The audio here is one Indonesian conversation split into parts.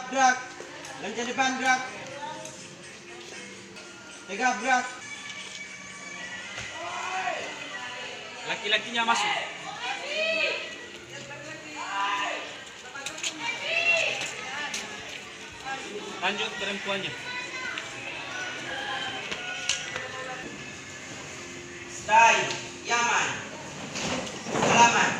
gerak. Lancar depan gerak. Tegak gerak. Laki-lakinya masuk. Lanjut perempuannya. Stay. Yaman. Selamat.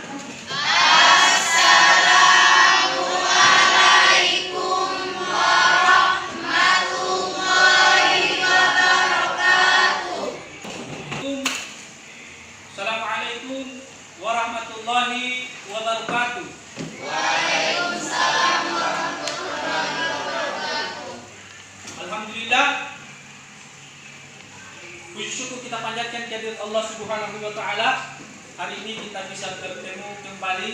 Assalamualaikum warahmatullahi wabarakatuh. Waalaikumsalam warahmatullahi wabarakatuh. Alhamdulillah, puji syukur kita panjatkan kehadirat Allah Subhanahu wa taala. Hari ini kita bisa bertemu kembali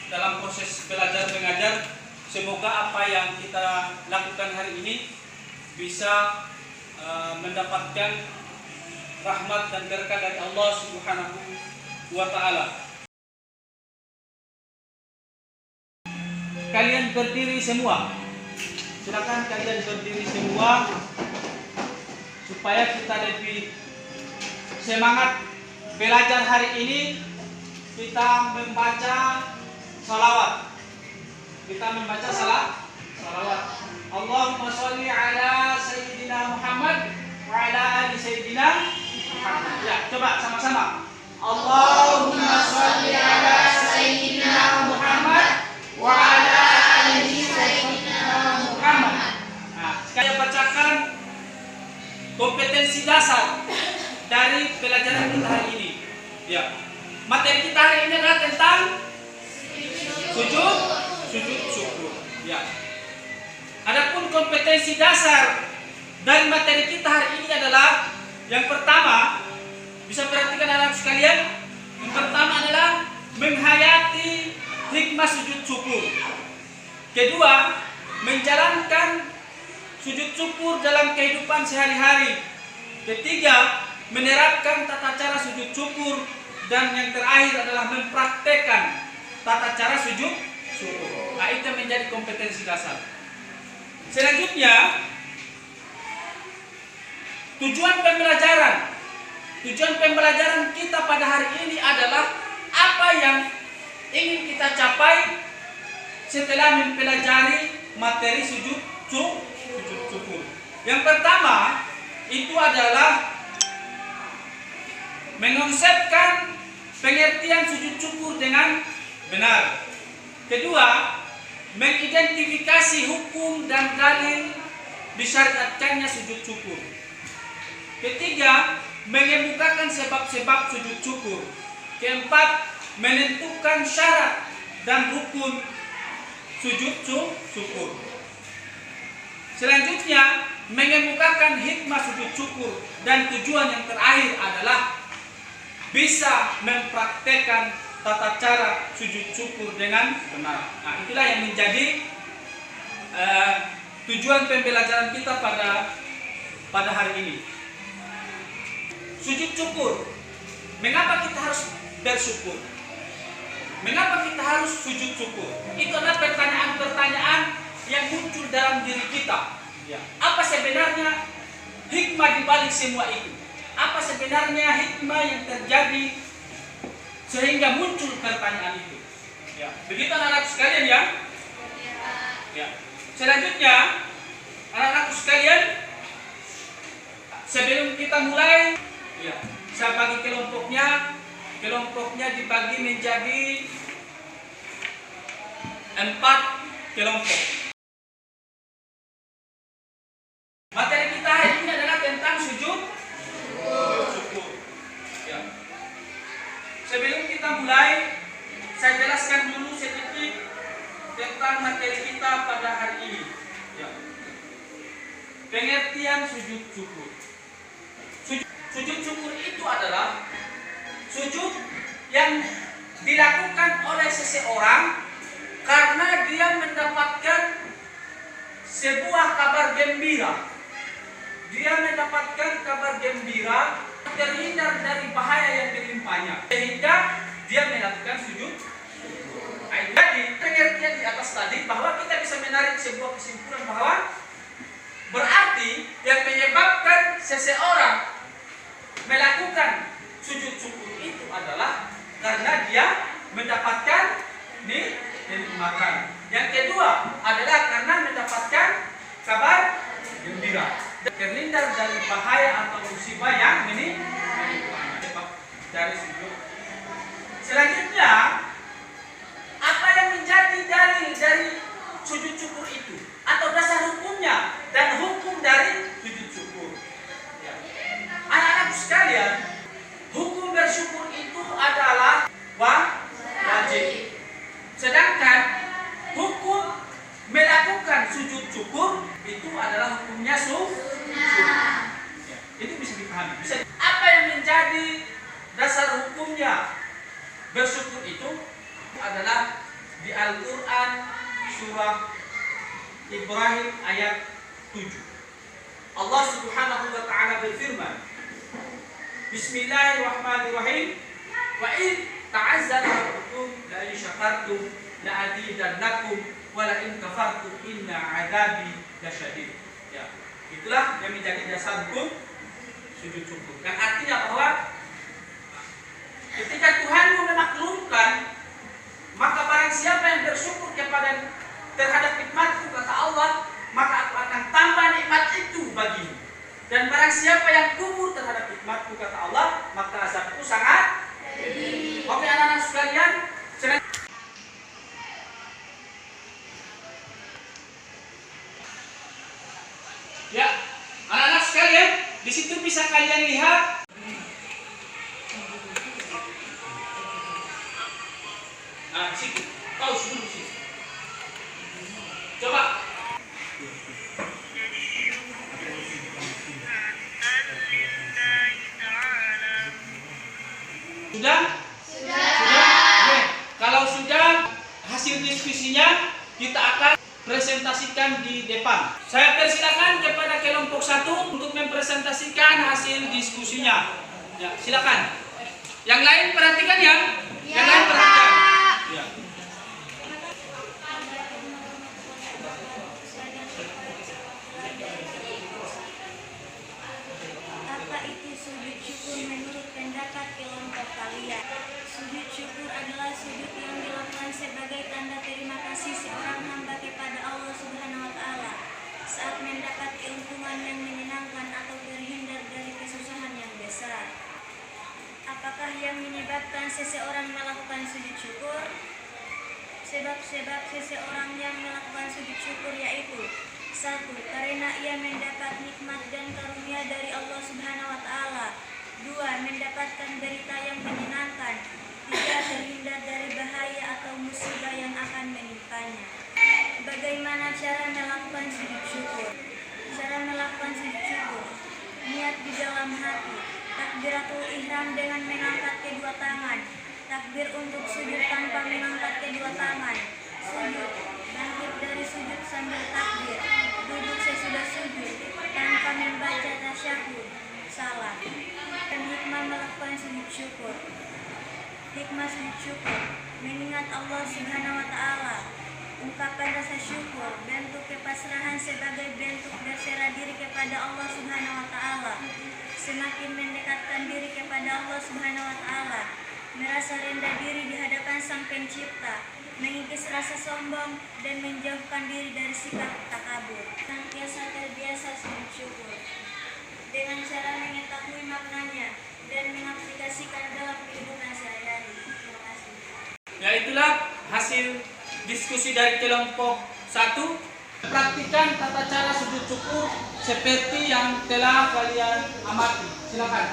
dalam proses belajar mengajar. Semoga apa yang kita lakukan hari ini bisa mendapatkan rahmat dan berkah dari Allah Subhanahu wa taala. Kalian berdiri semua. Silakan kalian berdiri semua supaya kita lebih semangat belajar hari ini. Kita membaca salawat. Kita membaca salawat. Allahumma sholli ala sayyidina Muhammad wa ala ali sayyidina Muhammad. Ya, coba sama-sama. Allahumma sholli ala sayyidina Muhammad wa ala ali sayyidina Muhammad. Nah, saya bacakan kompetensi dasar dari pelajaran kita hari ini. Ya. Materi kita hari ini adalah tentang sujud syukur. Ya. Adapun kompetensi dasar dari materi kita hari ini adalah yang pertama, bisa perhatikan anak sekalian. Yang pertama adalah menghayati hikmah sujud syukur. Kedua, menjalankan sujud syukur dalam kehidupan sehari-hari. Ketiga, menerapkan tata cara sujud syukur. Dan yang terakhir adalah mempraktekkan tata cara sujud syukur. Nah, itu menjadi kompetensi dasar. Selanjutnya, tujuan pembelajaran kita pada hari ini adalah apa yang ingin kita capai setelah mempelajari materi sujud syukur. Yang pertama itu adalah mengonsepkan pengertian sujud syukur dengan benar. Kedua, mengidentifikasi hukum dan dalil disyariatkannya sujud syukur. Ketiga, mengemukakan sebab-sebab sujud syukur. Keempat, menentukan syarat dan rukun sujud syukur. Selanjutnya, mengemukakan hikmah sujud syukur. Dan tujuan yang terakhir adalah bisa mempraktekkan tata cara sujud syukur dengan benar. Nah, itulah yang menjadi tujuan pembelajaran kita pada hari ini. Sujud syukur. Mengapa kita harus bersyukur? Mengapa kita harus sujud syukur? Itu adalah pertanyaan-pertanyaan yang muncul dalam diri kita. Ya. Apa sebenarnya hikmah di balik semua itu? Apa sebenarnya hikmah yang terjadi sehingga muncul pertanyaan itu? Ya. Begitu anak-anak sekalian ya. Ya. Selanjutnya, anak-anak sekalian, sebelum kita mulai, ya, saya bagi kelompoknya dibagi menjadi 4 kelompok. Materi kita hari ini adalah tentang sujud syukur. Ya. Sebelum kita mulai, saya jelaskan dulu sedikit tentang materi kita pada hari ini. Ya. Pengertian sujud syukur. Sujud syukur itu adalah sujud yang dilakukan oleh seseorang karena dia mendapatkan sebuah kabar gembira. Dia mendapatkan kabar gembira, terhindar dari bahaya yang menimpanya, sehingga dia melakukan sujud. Jadi pengertian di atas tadi bahwa kita bisa sebuah kesimpulan bahwa berarti yang menyebabkan seseorang melakukan sujud syukur itu adalah karena dia mendapatkan kenikmatan. Yang kedua adalah karena mendapatkan kabar gembira, terhindar dari bahaya atau musibah yang dari sujud. Selanjutnya, apa yang menjadi dalil dari sujud syukur itu atau dasar hukumnya dan hukum dari sujud syukur? Ya. Anak-anak sekalian, hukum bersyukur itu adalah wajib. Sedangkan hukum melakukan sujud syukur itu adalah hukumnya sunnah. Ya, itu bisa dipahami. Apa yang menjadi dasar hukumnya bersyukur itu adalah di Al-Quran surah Ibrahim ayat 7. Allah Subhanahu wa taala berfirman, Bismillahirrahmanirrahim. Wa in ta'azzara rabbukum la in syakartum la azidannakum wa la in kafartum inna 'adzabi lasyadid. Ya, itulah yang menjadi dasar hukum sujud syukur. Yang artinya bahwa ketika Tuhanmu memaklumkan, maka barang siapa yang bersyukur terhadap nikmatku, kata Allah, maka aku akan tambah nikmat itu bagimu. Dan barang siapa yang kufur terhadap nikmatku, kata Allah, maka azabku sangat pedih. Oke anak-anak sekalian, ya, anak-anak sekalian, di situ bisa kalian lihat situ, paus dulu sih. Coba. Sudah? Oke. Kalau sudah, hasil diskusinya kita akan presentasikan di depan. Saya persilakan kepada kelompok 1 untuk mempresentasikan hasil diskusinya. Ya, silakan. Yang lain perhatikan ya. Yang lain perhatikan. Ya. Apa itu sujud syukur menurut pendapat kelompok kalian? Sujud syukur adalah sujud yang dilakukan sebagai tanda terima kasih seorang hamba kepada Allah Subhanahu wa taala saat mendapat keuntungan yang menyenangkan atau terhindar dari kesusahan yang besar. Apakah yang menyebabkan seseorang melakukan sujud syukur? Sebab-sebab seseorang yang melakukan sujud syukur yaitu: 1. Karena ia mendapat nikmat dan karunia dari Allah Subhanahu wa taala. 2. Mendapatkan berita yang menyenangkan. 3. Terhindar dari bahaya atau musibah yang akan menimpanya. Bagaimana cara melakukan sujud syukur? Cara melakukan sujud syukur: niat di dalam hati, takbiratul ihram dengan mengangkat kedua tangan, takbir untuk sujud tanpa mengangkat kedua tangan, sujud, bangkit dari sujud sambil takbir, duduk sesudah sujud tanpa membaca tasyahud, salam. Dan hikmah melakukan sujud syukur. Hikmah sujud syukur: mengingat Allah Subhanahu wa taala, ungkapkan rasa syukur, bentuk kepasrahan sebagai bentuk berserah diri kepada Allah Subhanahu wa taala. Semakin mendekatkan diri kepada Allah Subhanahu wa taala, merasa rendah diri di hadapan Sang Pencipta, mengikis rasa sombong dan menjauhkan diri dari sikap takabur. Senantiasa terbiasa sujud syukur dengan cara mengetahui maknanya dan mengaplikasikan dalam kehidupan sehari-hari. Terima kasih. Ya, itulah hasil diskusi dari kelompok 1. Praktikan tata cara sujud syukur seperti yang telah kalian amati. Silakan.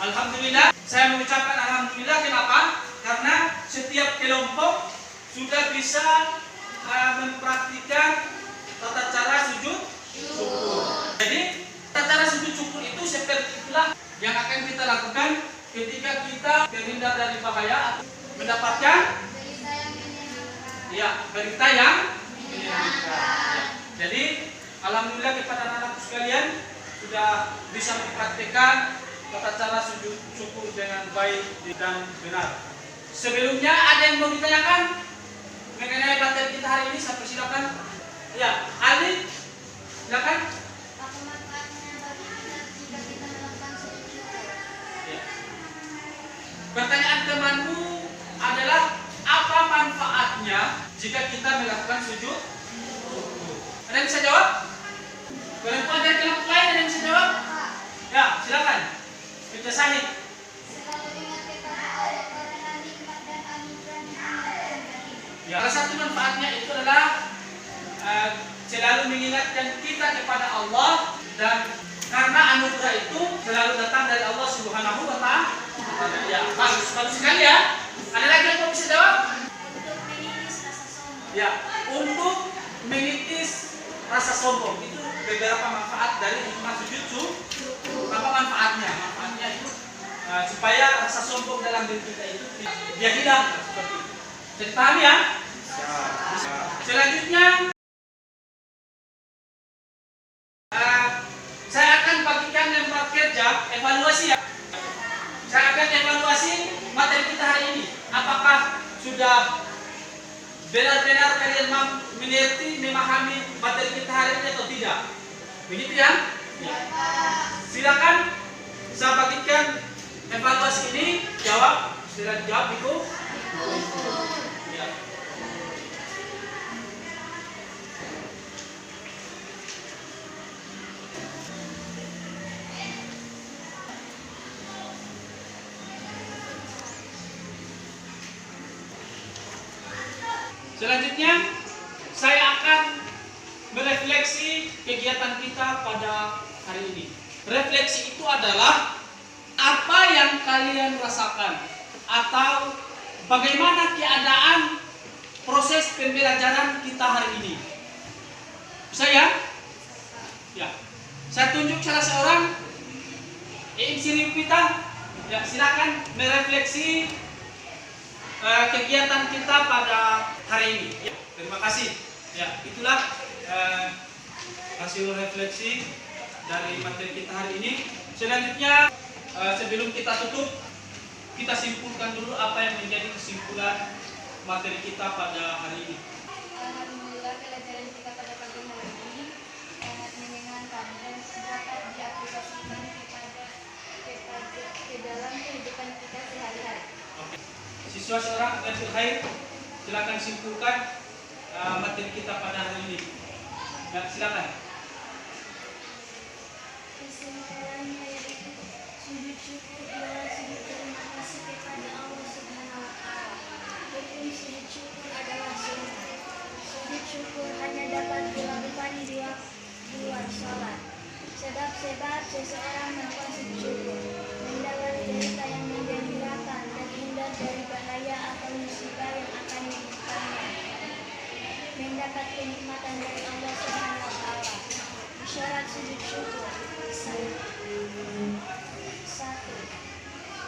Alhamdulillah, saya mengucapkan alhamdulillah. Kenapa? Karena setiap kelompok sudah bisa mempraktikkan tata cara sujud syukur. Jadi tata cara sujud syukur itu seperti itulah yang akan kita lakukan ketika kita terhindar dari bahaya atau mendapatkan berita yang menyenangkan. Jadi alhamdulillah kepada anak-anakku sekalian sudah bisa mempraktikkan tata cara sujud syukur dengan baik dan benar. Sebelumnya ada yang mau ditanyakan mengenai materi kita hari ini? Saya persilakan. Ya, Ali, silakan. Apa manfaatnya bagi kita jika kita melakukan sujud syukur? Ya. Pertanyaan temanmu adalah apa manfaatnya jika kita melakukan sujud syukur? Ada yang bisa jawab? Perempuan dari kelompok lain ada yang bisa jawab? Ya, silakan. Baca Sahid. Selalu ingat kepada Allah karena nikmat dan anugerah yang Allah beri. Ya, salah satu manfaatnya itu adalah selalu mengingatkan kita kepada Allah, dan karena anugerah itu selalu datang dari Allah Subhanahu wa Ta'ala. Ya, bagus sekali ya. Ada lagi yang mau bisa jawab? Untuk mengiris rasa sombong. Ya, untuk mengitis rasa sombong. Itu beberapa manfaat dari hikmah sujud syukur. Apa manfaatnya? Manfaatnya itu supaya rasa sombong dalam diri kita itu dia hilang seperti itu. Jadi paham ya? Selanjutnya saya akan bagikan lembar kerja evaluasi ya. Saya akan evaluasi materi kita hari ini. Apakah sudah benar-benar kalian mengerti, memahami materi kita hari ini atau tidak? Begitu ya? Ya. Silakan saya bagikan evaluasi ini. Jawab. Setelah dijawab itu. Ya. Selanjutnya, saya akan merefleksi kegiatan kita pada hari ini. Refleksi itu adalah apa yang kalian rasakan atau bagaimana keadaan proses pembelajaran kita hari ini. Bisa ya? Ya. Saya tunjuk salah seorang. Siri Pita. Ya, silakan merefleksi kegiatan kita pada hari ini. Ya, terima kasih. Ya, itulah hasil refleksi dari materi kita hari ini. Selanjutnya, sebelum kita tutup, kita simpulkan dulu apa yang menjadi kesimpulan materi kita pada hari ini. Alhamdulillah pelajaran kita pada pagi hari ini sangat menyenangkan dan dapat diaplikasikan ke dalam kehidupan kita sehari-hari. Oke. Siswa seorang Abdul Khair, silakan simpulkan materi kita pada hari ini. Ya, silakan. Kesimpulannya yaitu sujud syukur adalah sujud terima kasih kepada Allah Subhanahu wa Ta'ala. Hukum sujud syukur adalah sunnah. Sujud syukur hanya dapat dilakukan di waktu luar sholat. Sebab seseorang melakukan sujud syukur mendapat derita yang menggembirakan dan hindar dari bahaya atau musibah yang akan ditimpanya. Mendapat kenikmatan dari Allah Subhanahu wa Ta'ala. Syarat sujud syukur. 1.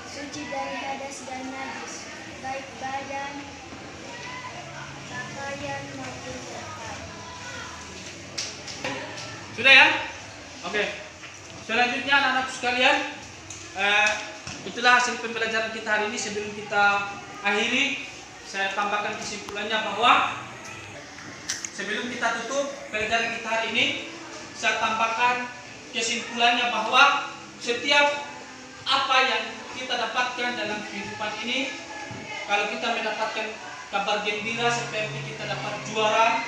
Suci dari hadas dan najis, baik badan, pakaian maupun tempat. Sudah ya? Oke. Selanjutnya anak-anak sekalian, itulah hasil pembelajaran kita hari ini. Sebelum kita akhiri, saya tambahkan kesimpulannya bahwa sebelum kita tutup pelajaran kita hari ini, saya tambahkan kesimpulannya bahwa setiap apa yang kita dapatkan dalam kehidupan ini, kalau kita mendapatkan kabar gembira seperti kita dapat juara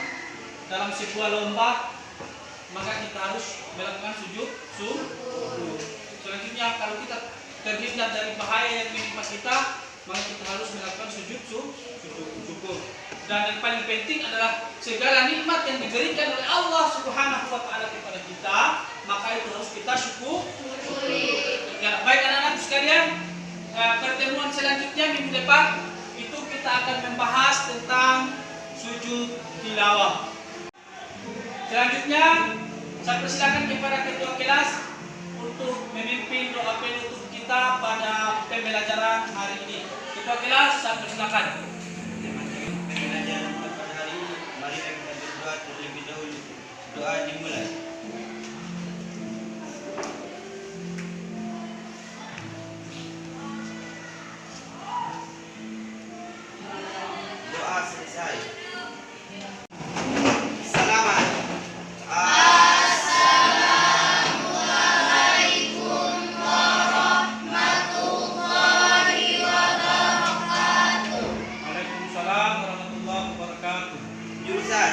dalam sebuah lomba, maka kita harus melakukan sujud syukur. Selanjutnya, kalau kita terhindar dari bahaya yang menimpa kita, maka kita harus melakukan sujud syukur. Dan yang paling penting adalah segala nikmat yang diberikan oleh Allah Subhanahu wa Ta'ala kepada kita, maka itu harus kita syukuri. Ya, baik anak-anak sekalian, pertemuan selanjutnya minggu depan itu kita akan membahas tentang sujud tilawah. Selanjutnya, saya persilakan kepada ketua kelas untuk memimpin doa penutup kita pada pembelajaran hari ini. Ketua kelas, saya persilakan. Pembelajaran pada hari ini, mari kita berdoa terlebih dahulu. Doa dimulai. Doa selesai. Selamat. Waalaikumsalam warahmatullahi wabarakatuh. Jurusan